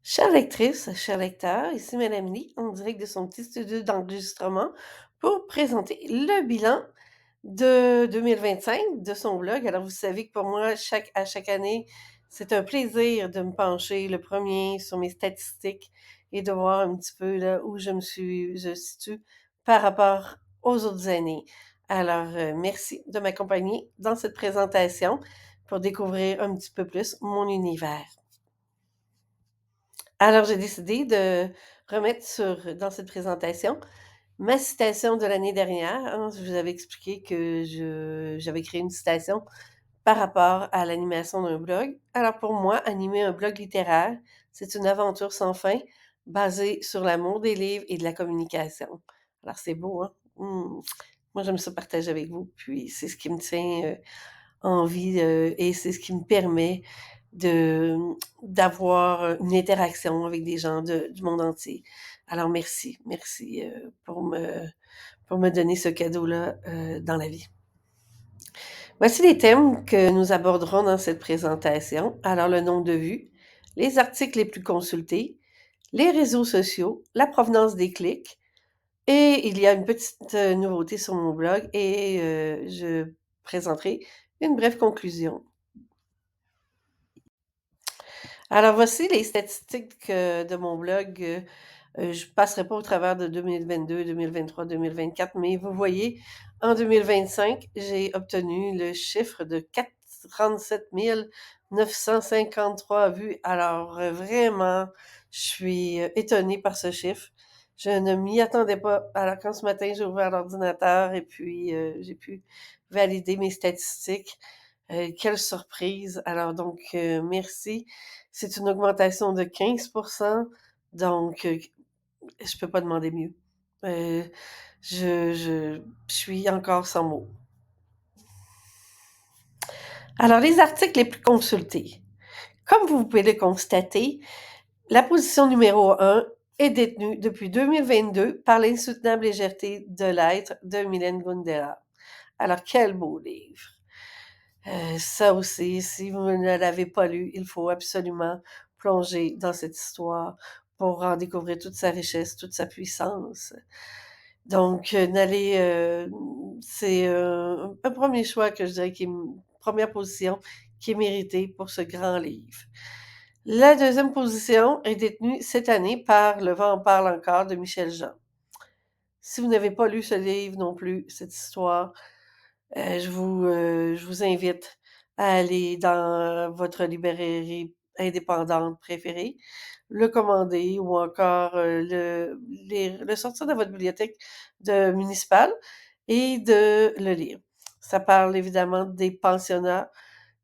Chère lectrice, cher lecteur, ici Madame Lee, en direct de son petit studio d'enregistrement pour présenter le bilan de 2025 de son blog. Alors, vous savez que pour moi, à chaque année, c'est un plaisir de me pencher le premier sur mes statistiques et de voir un petit peu là, où je situe par rapport aux autres années. Alors, merci de m'accompagner dans cette présentation pour découvrir un petit peu plus mon univers. Alors, j'ai décidé de remettre dans cette présentation ma citation de l'année dernière, hein. Je vous avais expliqué que j'avais créé une citation par rapport à l'animation d'un blog. Alors, pour moi, animer un blog littéraire, c'est une aventure sans fin basée sur l'amour des livres et de la communication. Alors, c'est beau, hein? Moi, j'aime ça partager avec vous, puis c'est ce qui me tient en vie et c'est ce qui me permet de d'avoir une interaction avec des gens du monde entier. Alors merci, merci pour me donner ce cadeau-là dans la vie. Voici les thèmes que nous aborderons dans cette présentation. Alors le nombre de vues, les articles les plus consultés, les réseaux sociaux, la provenance des clics, et il y a une petite nouveauté sur mon blog et je présenterai une brève conclusion. Alors voici les statistiques de mon blog. Je passerai pas au travers de 2022, 2023, 2024, mais vous voyez, en 2025, j'ai obtenu le chiffre de 47 953 vues. Alors vraiment, je suis étonnée par ce chiffre. Je ne m'y attendais pas. Alors quand ce matin, j'ai ouvert l'ordinateur et puis j'ai pu valider mes statistiques. Quelle surprise! Alors donc, merci. C'est une augmentation de 15%, donc je peux pas demander mieux. Heu, je suis encore sans mots. Alors les articles les plus consultés. Comme vous pouvez le constater, la position numéro 1 est détenue depuis 2022 par L'insoutenable légèreté de l'être de Mylène Gundera. Alors quel beau livre! Ça aussi, si vous ne l'avez pas lu, il faut absolument plonger dans cette histoire pour en découvrir toute sa richesse, toute sa puissance. Donc, c'est un premier choix que je dirais qui est première position qui est méritée pour ce grand livre. La deuxième position est détenue cette année par Le vent en parle encore de Michel Jean. Si vous n'avez pas lu ce livre non plus, cette histoire, je vous invite à aller dans votre librairie indépendante préférée, le commander ou encore le sortir de votre bibliothèque municipale et de le lire. Ça parle évidemment des pensionnats,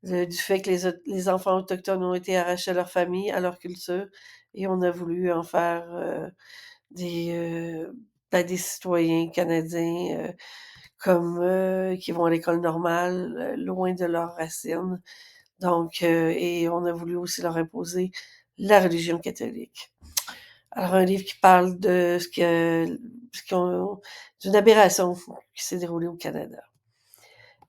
du fait que les enfants autochtones ont été arrachés à leur famille, à leur culture, et on a voulu en faire des, des citoyens canadiens qui vont à l'école normale, loin de leurs racines. Donc, et on a voulu aussi leur imposer la religion catholique. Alors, un livre qui parle de d'une aberration qui s'est déroulée au Canada.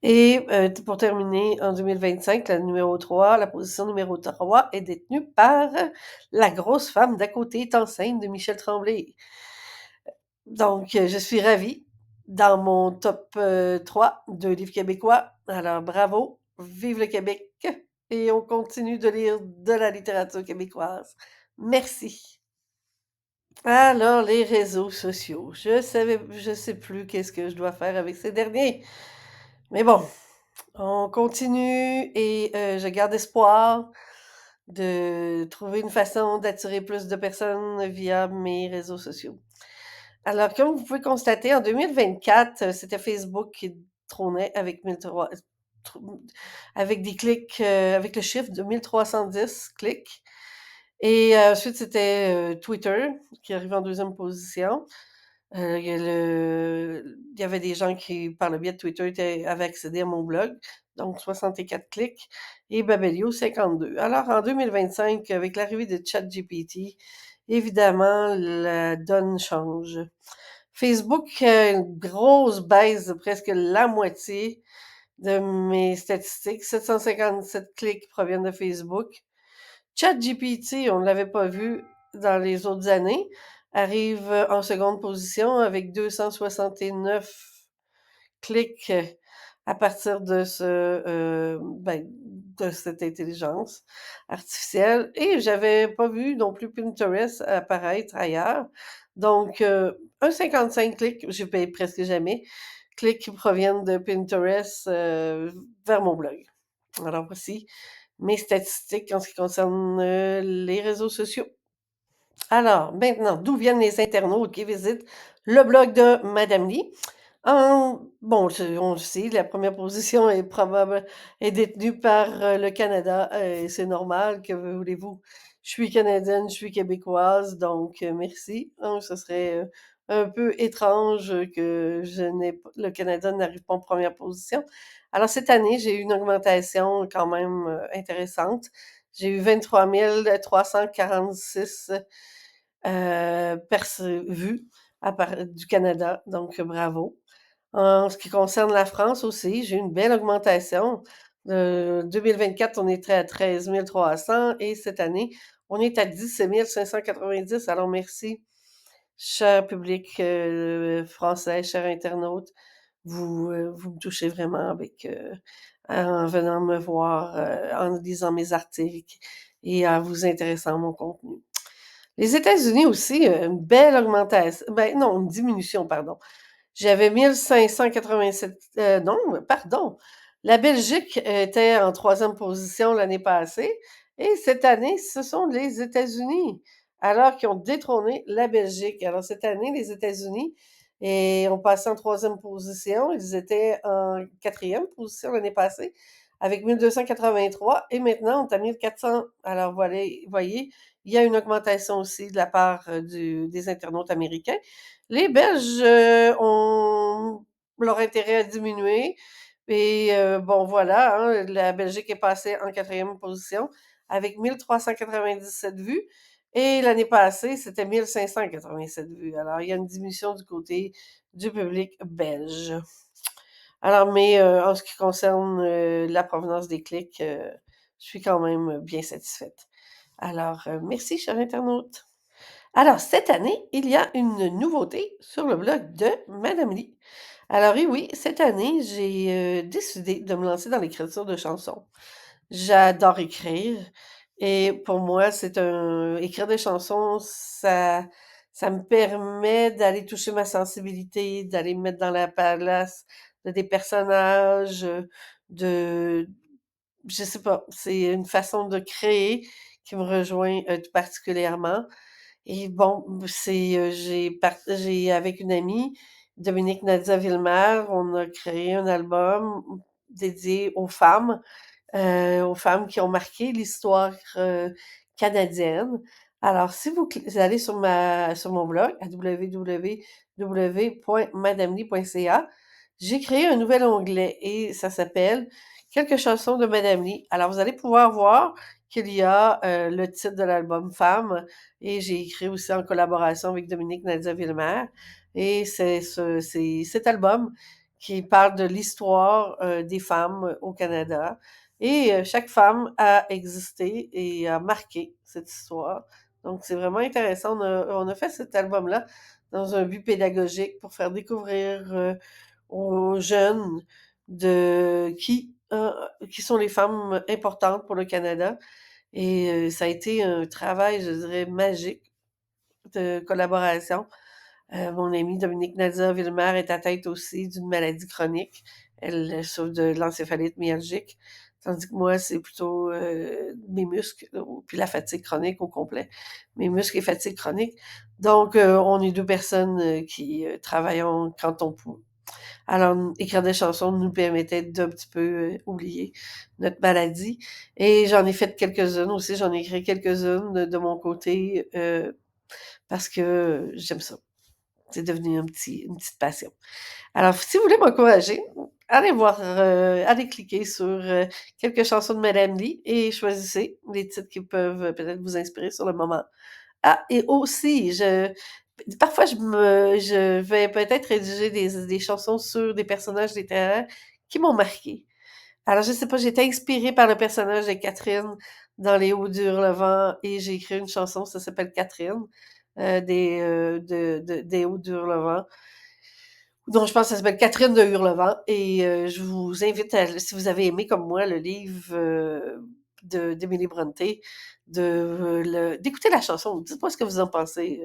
Et pour terminer, en 2025, la position numéro 3 est détenue par La grosse femme d'à côté est enceinte de Michel Tremblay. Donc, je suis ravie dans mon top 3 de livres québécois. Alors, bravo, vive le Québec et on continue de lire de la littérature québécoise. Merci. Alors, les réseaux sociaux. Je sais plus qu'est-ce que je dois faire avec ces derniers. Mais bon, on continue et je garde espoir de trouver une façon d'attirer plus de personnes via mes réseaux sociaux. Alors, comme vous pouvez constater, en 2024, c'était Facebook qui trônait avec 1003 tr avec des clics, avec le chiffre de 1310 clics et ensuite c'était, Twitter qui arrive en deuxième position. Il y avait des gens qui, par le biais de Twitter, avaient accédé à mon blog, donc 64 clics et Babelio 52. Alors en 2025, avec l'arrivée de ChatGPT, évidemment, la donne change. Facebook a une grosse baisse de presque la moitié de mes statistiques. 757 clics proviennent de Facebook. ChatGPT, on ne l'avait pas vu dans les autres années, arrive en seconde position avec 269 clics à partir de de cette intelligence artificielle. Et j'avais pas vu non plus Pinterest apparaître ailleurs. Donc, un 55 clics, je paye presque jamais, clics qui proviennent de Pinterest vers mon blog. Alors voici mes statistiques en ce qui concerne les réseaux sociaux. Alors, maintenant, d'où viennent les internautes qui visitent le blog de Madame Lee? Bon, on le sait, la première position est détenue par le Canada. C'est normal, que voulez-vous? Je suis canadienne, je suis québécoise, donc merci. Ce serait un peu étrange que le Canada n'arrive pas en première position. Alors, cette année, j'ai eu une augmentation quand même intéressante. J'ai eu 23 346 vues du Canada, donc bravo. En ce qui concerne la France aussi, j'ai eu une belle augmentation. 2024, on était à 13 300 et cette année, on est à 17 590. Alors merci, cher public français, chers internautes. Vous me touchez vraiment en venant me voir, en lisant mes articles et en vous intéressant à mon contenu. Les États-Unis aussi, une belle augmentation, ben non, une diminution, pardon. J'avais 1587, non, pardon. La Belgique était en troisième position l'année passée et cette année, ce sont les États-Unis, alors qu'ils ont détrôné la Belgique. Alors cette année, les États-Unis ont passé en troisième position. Ils étaient en quatrième position l'année passée avec 1283 et maintenant, on est à 1400. Alors voilà, vous voyez, il y a une augmentation aussi de la part des internautes américains. Les Belges ont leur intérêt a diminué et bon voilà, hein, la Belgique est passée en quatrième position avec 1397 vues et l'année passée, c'était 1587 vues. Alors, il y a une diminution du côté du public belge. Alors, mais en ce qui concerne la provenance des clics, je suis quand même bien satisfaite. Alors, merci, cher internaute. Alors, cette année, il y a une nouveauté sur le blog de Madame Lee. Alors, oui, cette année, j'ai décidé de me lancer dans l'écriture de chansons. J'adore écrire et pour moi, écrire des chansons, ça me permet d'aller toucher ma sensibilité, d'aller me mettre dans la place de des personnages, de je sais pas, c'est une façon de créer qui me rejoint, tout particulièrement. Et bon, j'ai avec une amie, Dominique Nadia Villemer, on a créé un album dédié aux femmes qui ont marqué l'histoire canadienne. Alors, si vous allez sur mon blog à www.madamely.ca, j'ai créé un nouvel onglet et ça s'appelle Quelques chansons de Madame Lee. Alors, vous allez pouvoir voir qu'il y a le titre de l'album Femmes et j'ai écrit aussi en collaboration avec Dominique Nadia Villemer. Et c'est cet album qui parle de l'histoire des femmes au Canada. Et chaque femme a existé et a marqué cette histoire. Donc, c'est vraiment intéressant. On a fait cet album-là dans un but pédagogique pour faire découvrir aux jeunes qui sont les femmes importantes pour le Canada. Et ça a été un travail, je dirais, magique de collaboration. Mon amie Dominique Nadia Villemer est atteinte aussi d'une maladie chronique. Elle souffre de l'encéphalite myalgique, tandis que moi, c'est plutôt mes muscles, puis la fatigue chronique au complet. Mes muscles et fatigue chronique. Donc, on est deux personnes qui travaillons quand on peut. Alors, écrire des chansons nous permettait d'un petit peu oublier notre maladie. Et j'en ai fait quelques-unes aussi. J'en ai écrit quelques-unes de mon côté parce que j'aime ça. C'est devenu une petite passion. Alors, si vous voulez m'encourager, allez cliquer sur quelques chansons de Madame Lee et choisissez les titres qui peuvent peut-être vous inspirer sur le moment. Ah, et aussi, parfois, je vais peut-être rédiger des chansons sur des personnages littéraires qui m'ont marqué. Alors, je sais pas, j'ai été inspirée par le personnage de Catherine dans Les Hauts du Hurlevent et j'ai écrit une chanson, ça s'appelle Catherine, des Hauts du Hurlevent. Donc, je pense que ça s'appelle Catherine de Hurlevent. Et je vous invite, si vous avez aimé comme moi le livre d'Emily Brontë, d'écouter la chanson. Dites-moi ce que vous en pensez.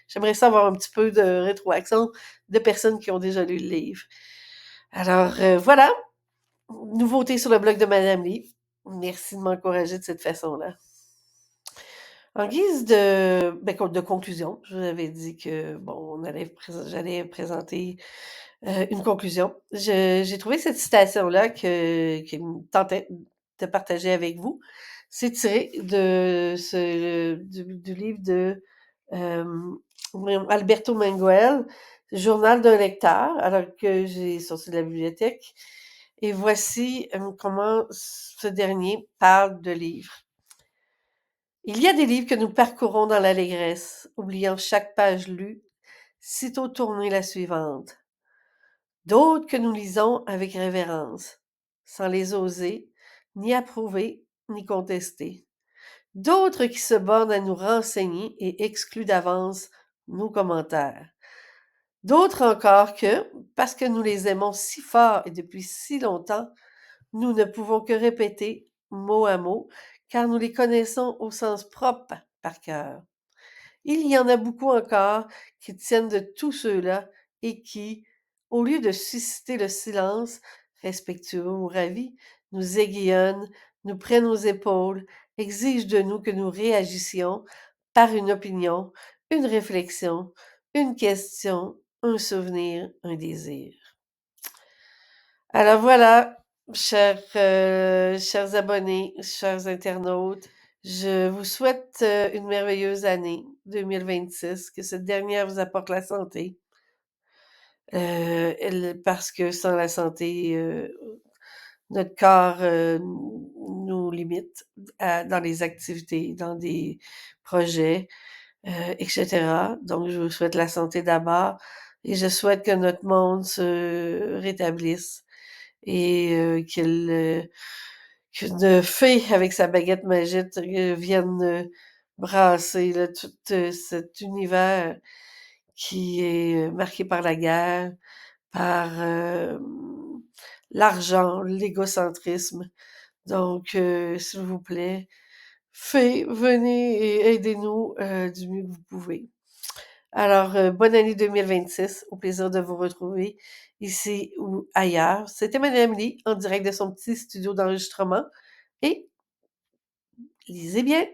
J'aimerais savoir un petit peu de rétroaction de personnes qui ont déjà lu le livre. Alors, voilà, nouveauté sur le blog de Madame Lee. Merci de m'encourager de cette façon-là. En guise de conclusion, je vous avais dit que bon, j'allais présenter une conclusion. J'ai trouvé cette citation-là qui me tentait de partager avec vous. C'est tiré du livre de Alberto Manguel, Journal d'un lecteur, alors que j'ai sorti de la bibliothèque. Et voici comment ce dernier parle de livres. Il y a des livres que nous parcourons dans l'allégresse, oubliant chaque page lue, sitôt tournée la suivante. D'autres que nous lisons avec révérence, sans les oser, ni approuver, ni contester. D'autres qui se bornent à nous renseigner et excluent d'avance nos commentaires. D'autres encore que, parce que nous les aimons si fort et depuis si longtemps, nous ne pouvons que répéter mot à mot, car nous les connaissons au sens propre par cœur. Il y en a beaucoup encore qui tiennent de tous ceux-là et qui, au lieu de susciter le silence, respectueux ou ravis, nous aiguillonnent, nous prennent aux épaules, exigent de nous que nous réagissions par une opinion, une réflexion, une question, un souvenir, un désir. Alors voilà, chers abonnés, chers internautes, je vous souhaite une merveilleuse année 2026, que cette dernière vous apporte la santé, parce que sans la santé, notre corps nous limite dans les activités, dans des projets, etc. Donc, je vous souhaite la santé d'abord et je souhaite que notre monde se rétablisse et qu'une fée avec sa baguette magique vienne brasser là, tout cet univers qui est marqué par la guerre, par l'argent, l'égocentrisme. Donc, s'il vous plaît, fée, venez et aidez-nous du mieux que vous pouvez. Alors, bonne année 2026, au plaisir de vous retrouver ici ou ailleurs. C'était Madame Lee, en direct de son petit studio d'enregistrement et lisez bien!